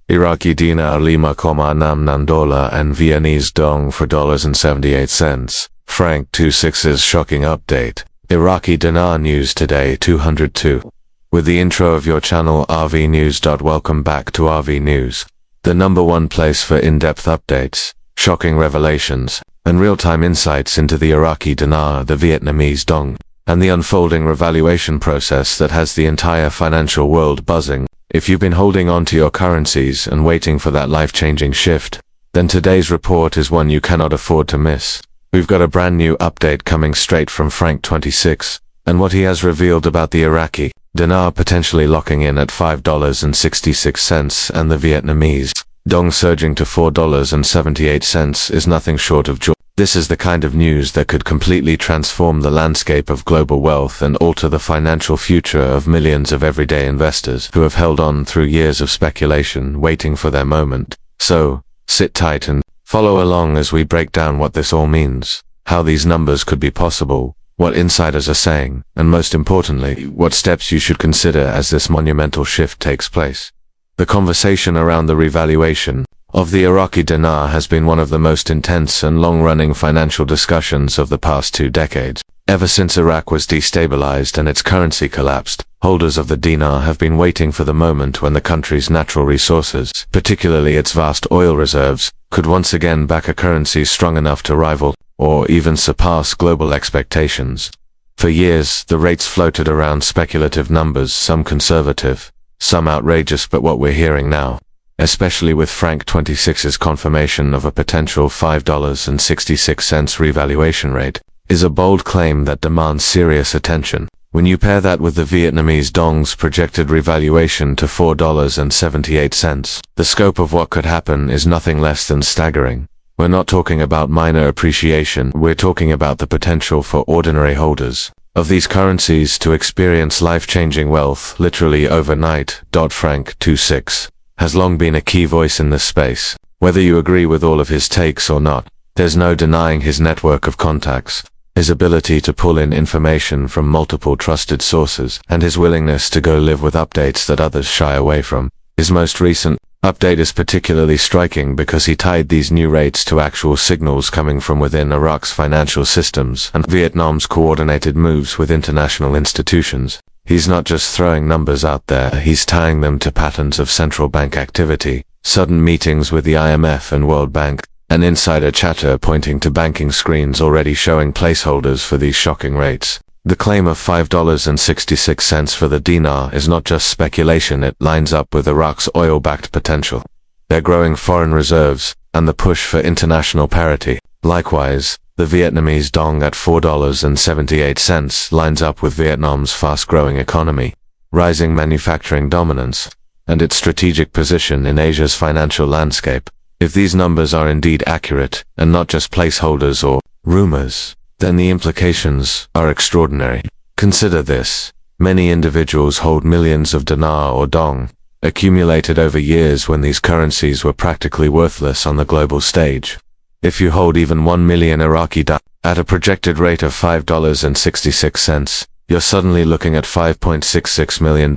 Iraqi Dinar 5,6 dollars and Vietnamese Dong for $78. Frank26’s shocking update. Iraqi Dinar News Today 202. With the intro of your channel RV News. Welcome back to RV News, the #1 place for in-depth updates, shocking revelations, and real-time insights into the Iraqi Dinar, the Vietnamese Dong, and the unfolding revaluation process that has the entire financial world buzzing. If you've been holding on to your currencies and waiting for that life-changing shift, then today's report is one you cannot afford to miss. We've got a brand new update coming straight from Frank26, and what he has revealed about the Iraqi Dinar potentially locking in at $5.66 and the Vietnamese Dong surging to $4.78 is nothing short of joy. This is the kind of news that could completely transform the landscape of global wealth and alter the financial future of millions of everyday investors who have held on through years of speculation, waiting for their moment. So, sit tight and follow along as we break down what this all means, how these numbers could be possible, what insiders are saying, and most importantly, what steps you should consider as this monumental shift takes place. The conversation around the revaluation of the Iraqi dinar has been one of the most intense and long-running financial discussions of the past 2 decades. Ever since Iraq was destabilized and its currency collapsed, holders of the dinar have been waiting for the moment when the country's natural resources, particularly its vast oil reserves, could once again back a currency strong enough to rival, or even surpass, global expectations. For years, the rates floated around speculative numbers, some conservative, some outrageous, but what we're hearing now, especially with Frank26’s confirmation of a potential $5.66 revaluation rate, is a bold claim that demands serious attention. When you pair that with the Vietnamese Dong's projected revaluation to $4.78, the scope of what could happen is nothing less than staggering. We're not talking about minor appreciation, we're talking about the potential for ordinary holders of these currencies to experience life-changing wealth literally overnight. Frank26 has long been a key voice in this space. Whether you agree with all of his takes or not, there's no denying his network of contacts, his ability to pull in information from multiple trusted sources, and his willingness to go live with updates that others shy away from. His most recent update is particularly striking because he tied these new rates to actual signals coming from within Iraq's financial systems and Vietnam's coordinated moves with international institutions. He's not just throwing numbers out there, he's tying them to patterns of central bank activity, sudden meetings with the IMF and World Bank, and insider chatter pointing to banking screens already showing placeholders for these shocking rates. The claim of $5.66 for the dinar is not just speculation, it lines up with Iraq's oil-backed potential, their growing foreign reserves, and the push for international parity. Likewise, the Vietnamese Dong at $4.78 lines up with Vietnam's fast-growing economy, rising manufacturing dominance, and its strategic position in Asia's financial landscape. If these numbers are indeed accurate, and not just placeholders or rumors, then the implications are extraordinary. Consider this. Many individuals hold millions of dinar or dong, accumulated over years when these currencies were practically worthless on the global stage. If you hold even 1 million Iraqi dinar at a projected rate of $5.66, you're suddenly looking at $5.66 million.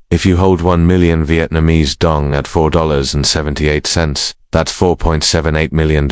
If you hold 1 million Vietnamese Dong at $4.78, that's $4.78 million.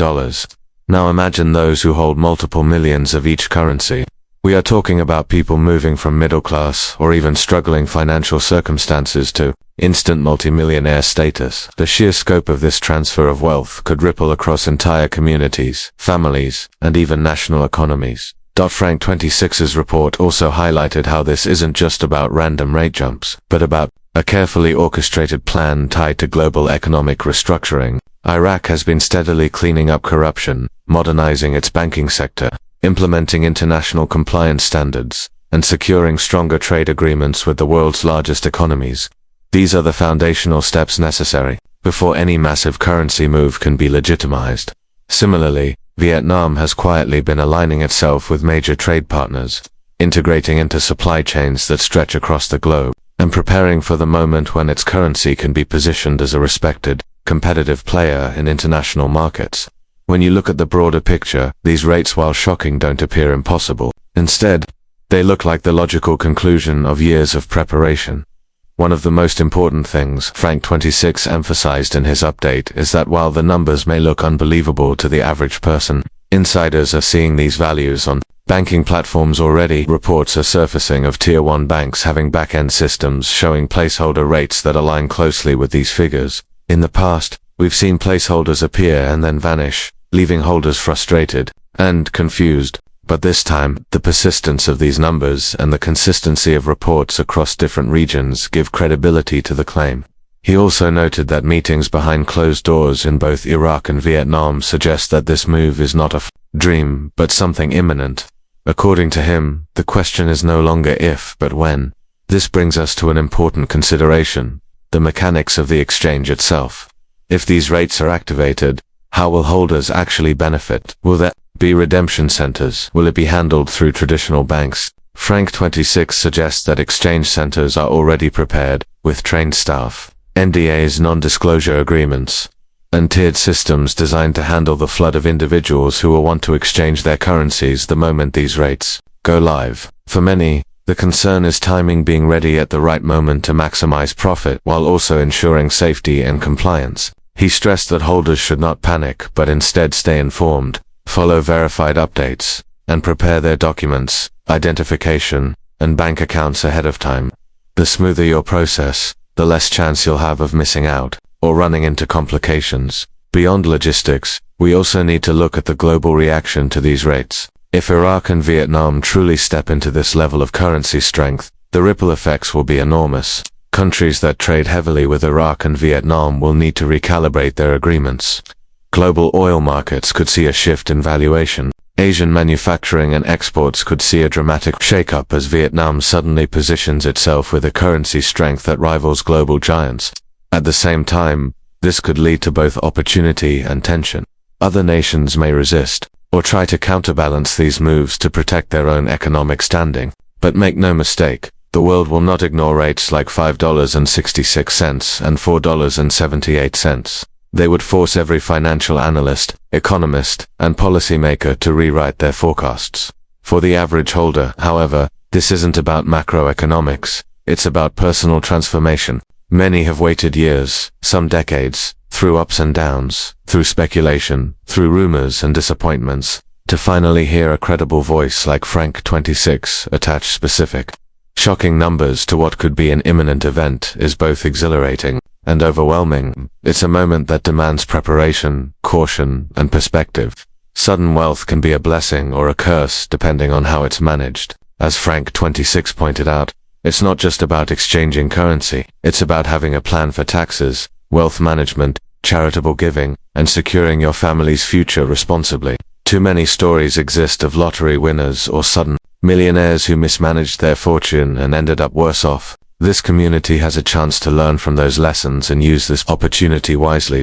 Now imagine those who hold multiple millions of each currency. We are talking about people moving from middle class or even struggling financial circumstances to instant multimillionaire status. The sheer scope of this transfer of wealth could ripple across entire communities, families, and even national economies. Frank26’s report also highlighted how this isn't just about random rate jumps, but about a carefully orchestrated plan tied to global economic restructuring. Iraq has been steadily cleaning up corruption, modernizing its banking sector, implementing international compliance standards, and securing stronger trade agreements with the world's largest economies. These are the foundational steps necessary before any massive currency move can be legitimized. Similarly, Vietnam has quietly been aligning itself with major trade partners, integrating into supply chains that stretch across the globe, and preparing for the moment when its currency can be positioned as a respected, competitive player in international markets. When you look at the broader picture, these rates, while shocking, don't appear impossible. Instead, they look like the logical conclusion of years of preparation. One of the most important things Frank26 emphasized in his update is that while the numbers may look unbelievable to the average person, insiders are seeing these values on banking platforms already. Reports are surfacing of Tier 1 banks having back-end systems showing placeholder rates that align closely with these figures. In the past, we've seen placeholders appear and then vanish, leaving holders frustrated and confused. But this time, the persistence of these numbers and the consistency of reports across different regions give credibility to the claim. He also noted that meetings behind closed doors in both Iraq and Vietnam suggest that this move is not a dream, but something imminent. According to him, the question is no longer if, but when. This brings us to an important consideration: the mechanics of the exchange itself. If these rates are activated, how will holders actually benefit? Will there be redemption centers? Will it be handled through traditional banks? Frank26 suggests that exchange centers are already prepared, with trained staff, NDAs, non-disclosure agreements, and tiered systems designed to handle the flood of individuals who will want to exchange their currencies the moment these rates go live. For many, the concern is timing, being ready at the right moment to maximize profit while also ensuring safety and compliance. He stressed that holders should not panic, but instead stay informed, follow verified updates, and prepare their documents, identification, and bank accounts ahead of time. The smoother your process, the less chance you'll have of missing out or running into complications. Beyond logistics, we also need to look at the global reaction to these rates. If Iraq and Vietnam truly step into this level of currency strength, the ripple effects will be enormous. Countries that trade heavily with Iraq and Vietnam will need to recalibrate their agreements. Global oil markets could see a shift in valuation. Asian manufacturing and exports could see a dramatic shakeup as Vietnam suddenly positions itself with a currency strength that rivals global giants. At the same time, this could lead to both opportunity and tension. Other nations may resist, or try to counterbalance these moves to protect their own economic standing. But make no mistake, the world will not ignore rates like $5.66 and $4.78. They would force every financial analyst, economist, and policymaker to rewrite their forecasts. For the average holder, however, this isn't about macroeconomics, it's about personal transformation. Many have waited years, some decades, through ups and downs, through speculation, through rumors and disappointments, to finally hear a credible voice like Frank26 attach specific, shocking numbers to what could be an imminent event is both exhilarating and overwhelming. It's a moment that demands preparation, caution, and perspective. Sudden wealth can be a blessing or a curse depending on how it's managed. As Frank26 pointed out, it's not just about exchanging currency, it's about having a plan for taxes, wealth management, charitable giving, and securing your family's future responsibly. Too many stories exist of lottery winners or sudden millionaires who mismanaged their fortune and ended up worse off. This community has a chance to learn from those lessons and use this opportunity wisely.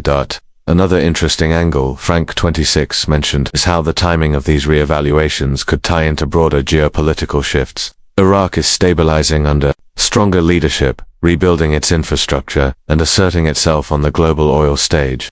Another interesting angle Frank26 mentioned is how the timing of these reevaluations could tie into broader geopolitical shifts. Iraq is stabilizing under stronger leadership, rebuilding its infrastructure, and asserting itself on the global oil stage.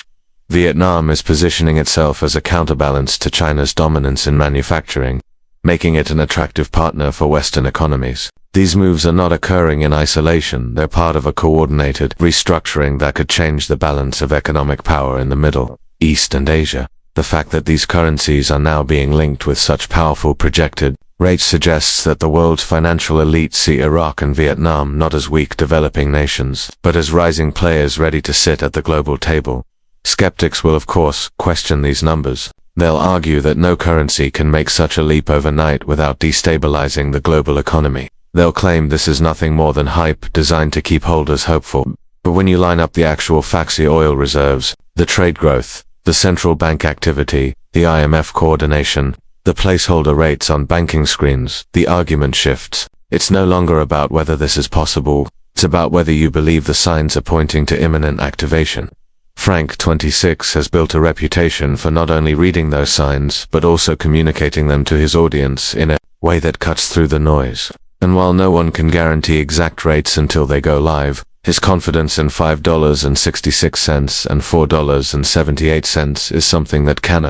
Vietnam is positioning itself as a counterbalance to China's dominance in manufacturing, making it an attractive partner for Western economies. These moves are not occurring in isolation, they're part of a coordinated restructuring that could change the balance of economic power in the Middle East and Asia. The fact that these currencies are now being linked with such powerful projected rates suggests that the world's financial elite see Iraq and Vietnam not as weak developing nations, but as rising players ready to sit at the global table. Skeptics will of course question these numbers. They'll argue that no currency can make such a leap overnight without destabilizing the global economy. They'll claim this is nothing more than hype designed to keep holders hopeful. But when you line up the actual facts, the oil reserves, the trade growth, the central bank activity, the IMF coordination, the placeholder rates on banking screens, the argument shifts. It's no longer about whether this is possible, it's about whether you believe the signs are pointing to imminent activation. Frank26 has built a reputation for not only reading those signs, but also communicating them to his audience in a way that cuts through the noise. And while no one can guarantee exact rates until they go live, his confidence in $5.66 and $4.78 is something that can